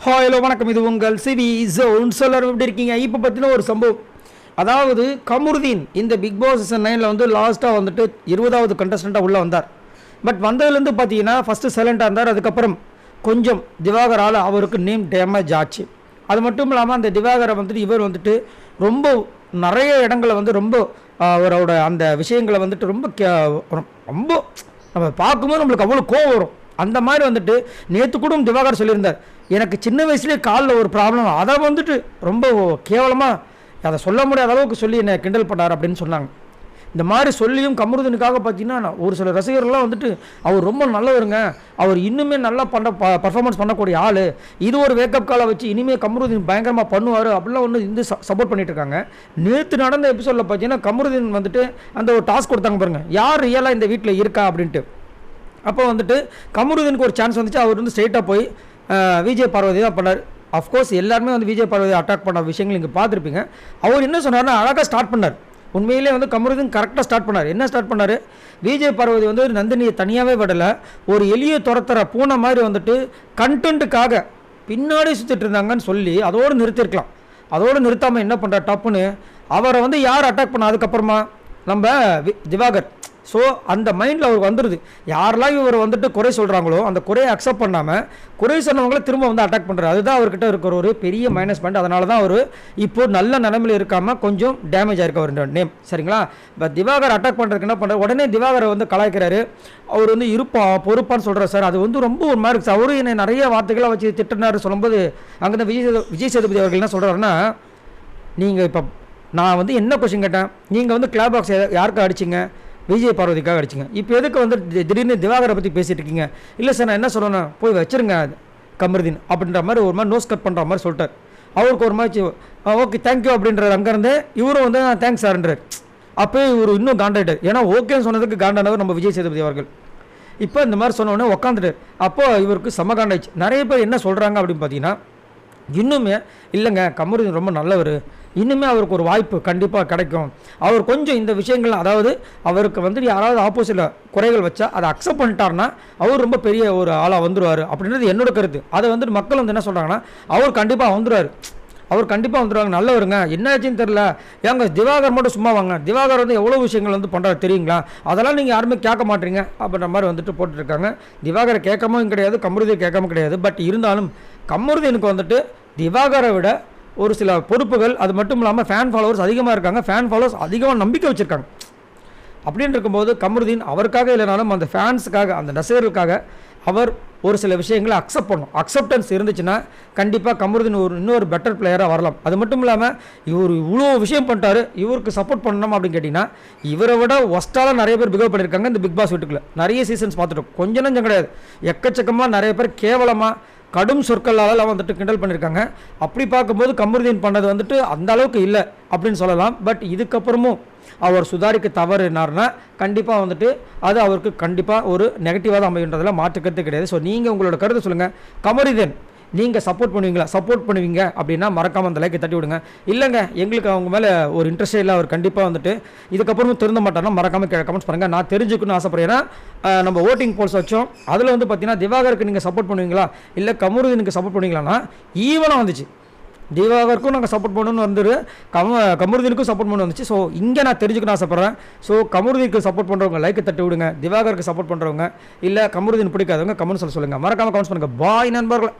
Hello வணக்கம், இது உங்கள் சிவி ஜோன். சொல்லர் எப்படி இருக்கீங்க? இப்போ பற்றின ஒரு சம்பவம். அதாவது கமருதீன் இந்த பிக் பாஸ் சீசன் 9ல் வந்து லாஸ்ட்டாக வந்துட்டு 20வது கண்டஸ்டண்ட்டாக உள்ளே வந்தார். பட் வந்ததுலேருந்து பார்த்தீங்கன்னா ஃபஸ்ட்டு சைலண்ட்டாக இருந்தார். அதுக்கப்புறம் கொஞ்சம் திவாகரால் அவருக்கு நேம் டேமேஜ் ஆச்சு. அது மட்டும் இல்லாமல் அந்த திவாகரை வந்துட்டு இவர் வந்துட்டு ரொம்ப நிறைய இடங்களை வந்து ரொம்ப அவரோட அந்த விஷயங்களை வந்துட்டு ரொம்ப நம்ம பார்க்கும்போது நம்மளுக்கு அவ்வளோ கோவம் வரும். அந்த மாதிரி வந்துட்டு நேற்று கூட திவாகர் சொல்லியிருந்தார், எனக்கு சின்ன வயசுலேயே காலில் ஒரு ப்ராப்ளம், அதை வந்துட்டு ரொம்ப கேவலமாக அதை சொல்ல முடியாத அளவுக்கு சொல்லி என்னை கிண்டல் பண்ணார் அப்படின்னு சொன்னாங்க. இந்த மாதிரி சொல்லியும் கமருதீனுக்காக பார்த்தீங்கன்னா ஒரு சில ரசிகர்கள்லாம் வந்துட்டு அவர் ரொம்ப நல்லவருங்க, அவர் இன்னுமே நல்லா பர்ஃபார்மன்ஸ் பண்ணக்கூடிய ஆள், இது ஒரு வேக்கப் காலை வச்சு இனிமேல் கமருதீன் பயங்கரமாக பண்ணுவார் அப்படிலாம் ஒன்று இந்த சப்போர்ட் பண்ணிட்டு இருக்காங்க. நேற்று நடந்த எபிசோடில் பார்த்தீங்கன்னா கமருதீன் வந்துட்டு அந்த ஒரு டாஸ்க் கொடுத்தாங்க பாருங்கள், யார் ரியலாக இந்த வீட்டில் இருக்கா அப்படின்ட்டு. அப்போ வந்துட்டு கமருதீனுக்கு ஒரு சான்ஸ் வந்துச்சு. அவர் வந்து ஸ்ட்ரெயிட்டாக போய் விஜய் பார்வதி தான் பண்ணார். அஃப்கோர்ஸ் எல்லாருமே வந்து விஜய் பார்வதி அட்டாக் பண்ண விஷயங்கள் நீங்கள் பார்த்துருப்பீங்க. அவர் என்ன சொன்னார்னா அழகாக ஸ்டார்ட் பண்ணார். உண்மையிலே வந்து கமருதீன் கரெக்டாக ஸ்டார்ட் பண்ணார். என்ன ஸ்டார்ட் பண்ணார், விஜய் பார்வதி வந்து நந்தினியை தனியாகவே விடலை, ஒரு எளிய துரத்துற பூனை மாதிரி வந்துட்டு கண்டென்ட்டுக்காக பின்னாடி சுற்றிட்டு இருந்தாங்கன்னு சொல்லி அதோடு நிறுத்திருக்கலாம். அதோடு நிறுத்தாமல் என்ன பண்ணுறார், டப்புன்னு அவரை வந்து யார் அட்டாக் பண்ண அதுக்கப்புறமா நம்ம திவாகர். ஸோ அந்த மைண்டில் அவருக்கு வந்துடுது, யாரெல்லாம் இவர் வந்துட்டு குறை சொல்கிறாங்களோ அந்த குறையை அக்செப்ட் பண்ணாமல் குறை சொன்னவங்கள திரும்ப வந்து அட்டாக் பண்ணுறாரு. அதுதான் அவர்கிட்ட இருக்கிற ஒரு பெரிய மைனஸ் பாயிண்ட். அதனால தான் அவர் இப்போது நல்ல நிலைமையில் இருக்காமல் கொஞ்சம் டேமேஜ் ஆகிருக்கு அவர் நேம். சரிங்களா? இப்போ திவாகர் அட்டாக் பண்ணுறதுக்கு என்ன பண்ணுறாரு, உடனே திவாகரை வந்து கலாய்க்கிறாரு. அவர் வந்து பொறுப்பான்னு சொல்கிறார். சார் அது வந்து ரொம்ப ஒரு மாதிரி இருக்குது. அவரும் என்னை நிறைய வார்த்தைகளாக வச்சு திட்டினார் சொல்லும்போது அங்கே தான் விஜய் சேதுபதி அவர்கள் என்ன சொல்கிறாருன்னா, நீங்கள் இப்போ நான் வந்து என்ன கொஸ்டின் கேட்டேன், நீங்கள் வந்து கிளாப் பாக்ஸ் யாருக்கா அடிச்சிங்க, விஜய் பார்வதிக்காக அடிச்சிங்க, இப்போ எதுக்கு வந்து திடீர்னு திவாகரை பற்றி பேசிகிட்டு இருக்கீங்க? இல்லை சார் நான் என்ன சொல்லணும்னா போய் வச்சுருங்க கமருதீன் அப்படின்ற மாதிரி ஒரு மாதிரி நோஸ் கட் பண்ணுற மாதிரி சொல்லிட்டார். அவருக்கு ஒரு மாதிரி ஓகே தேங்க்யூ அப்படின்றார். அங்கேருந்து இவரும் வந்து தேங்க்ஸ் சார்ன்றார். அப்போ இவர் இன்னும் காண்டாயிட்டார். ஏன்னா ஓகேன்னு சொன்னதுக்கு காண்டானவர் நம்ம விஜய் சேதுபதி அவர்கள். இப்போ இந்த மாதிரி சொன்னோடனே உக்காந்துட்டார். அப்போது இவருக்கு செம்ம காண்டாயிடுச்சு. நிறைய பேர் என்ன சொல்கிறாங்க அப்படின்னு பார்த்தீங்கன்னா, இன்னுமே இல்லைங்க கமருதீன் ரொம்ப நல்லவர், இன்னுமே அவருக்கு ஒரு வாய்ப்பு கண்டிப்பாக கிடைக்கும், அவர் கொஞ்சம் இந்த விஷயங்கள் அதாவது அவருக்கு வந்து யாராவது ஆப்போசிட்டில் குறைகள் வச்சா அதை அக்செப்ட் பண்ணிட்டார்னா அவர் ரொம்ப பெரிய ஒரு ஆளாக வந்துடுவார் அப்படின்றது என்னோட கருத்து. அதை வந்துட்டு மக்கள் வந்து என்ன சொல்கிறாங்கன்னா, அவர் கண்டிப்பாக வந்துடுவார், அவர் கண்டிப்பாக வந்துடுவாங்க, நல்லவருங்க, என்னாச்சுன்னு தெரில, ஏங்க திவாகர் மட்டும் சும்மா வாங்க, திவாகர் வந்து எவ்வளோ விஷயங்கள் வந்து பண்ணுறாரு தெரியுங்களா, அதெல்லாம் நீங்கள் யாருமே கேட்க மாட்டீங்க அப்படின்ற மாதிரி வந்துட்டு போட்டுருக்காங்க. திவாகரை கேட்காமல் கிடையாது, கமருதீன் கேட்காம கிடையாது. பட் இருந்தாலும் கமருதீனுக்கு வந்துட்டு திவாகரை விட ஒரு சில பொறுப்புகள், அது மட்டும் இல்லாமல் ஃபேன் ஃபாலோவர்ஸ் அதிகமாக இருக்காங்க, ஃபேன் ஃபாலோவர்ஸ் அதிகமாக நம்பிக்கை வச்சுருக்காங்க. அப்படின்னு இருக்கும்போது கமருதீன் அவருக்காக இல்லைனாலும் அந்த ஃபேன்ஸுக்காக அந்த ரசிகர்களுக்காக அவர் ஒரு சில விஷயங்களை அக்செப்ட் பண்ணணும். அக்செப்டன்ஸ் இருந்துச்சுன்னா கண்டிப்பாக கமருதீன் இன்னொரு பெட்டர் பிளேயராக வரலாம். அது மட்டும் இல்லாமல் இவர் இவ்வளோ விஷயம் பண்ணிட்டாரு, இவருக்கு சப்போர்ட் பண்ணணும் அப்படின்னு கேட்டிங்கன்னா இவரை விட ஒஸ்ட்டால் நிறைய பேர் பிகேவ் பண்ணியிருக்காங்க இந்த பிக் பாஸ் வீட்டுக்குள்ளே. நிறைய சீசன்ஸ் பார்த்துட்டோம், கொஞ்சம் நஞ்சம் கிடையாது, எக்கச்சக்கமாக நிறைய பேர் கேவலமாக கடும் சொற்களால் வந்துட்டு கிண்டல் பண்ணியிருக்காங்க. அப்படி பார்க்கும்போது கமருதீன் பண்ணது வந்துட்டு அந்த அளவுக்கு இல்லை அப்படின்னு சொல்லலாம். பட் இதுக்கப்புறமும் அவர் சுதாரிக்க தவறுனார்னா கண்டிப்பாக வந்துட்டு அது அவருக்கு கண்டிப்பாக ஒரு நெகட்டிவாக தான் அமைகின்றதில் மாற்று கருத்து கிடையாது. ஸோ நீங்கள் உங்களோட கருத்தை சொல்லுங்கள். கமருதீன் நீங்கள் சப்போர்ட் பண்ணுவீங்க அப்படின்னா மறக்காமல் அந்த லைக்கை தட்டி விடுங்க. இல்லைங்க எங்களுக்கு அவங்க மேலே ஒரு இன்ட்ரெஸ்டே இல்லை, அவர் கண்டிப்பாக வந்துட்டு இதுக்கப்புறமும் திருந்த மாட்டார்னா மறக்காமல் கமெண்ட்ஸ் பண்ணுங்கள். நான் தெரிஞ்சுக்கணும்னு ஆசைப்படுறேன். ஏன்னா நம்ம ஓட்டிங் போல்ஸ் வச்சோம், அதில் வந்து பார்த்தீங்கன்னா திவாகருக்கு நீங்கள் சப்போர்ட் பண்ணுவீங்களா இல்லை கமருதீனுக்கு சப்போர்ட் பண்ணுவீங்களான்னா ஈவனாக வந்துச்சு. திவாகருக்கும் நாங்கள் சப்போர்ட் பண்ணணும்னு வந்துரு, கமருதீனுக்கும் சப்போர்ட் பண்ணு வந்துச்சு. ஸோ இங்கே நான் தெரிஞ்சுக்கணும் ஆசைப்பட்றேன். ஸோ கமருதீனுக்கு சப்போர்ட் பண்ணுறவங்க லைக்கை தட்டி விடுங்க, திவாகருக்கு சப்போர்ட் பண்ணுறவங்க இல்லை கமருதீன் பிடிக்காதவங்க கமெண்ட்ஸில் சொல்லுங்கள். மறக்காமல் கமெண்ட்ஸ் பண்ணுங்கள். பாய் நண்பர்களே.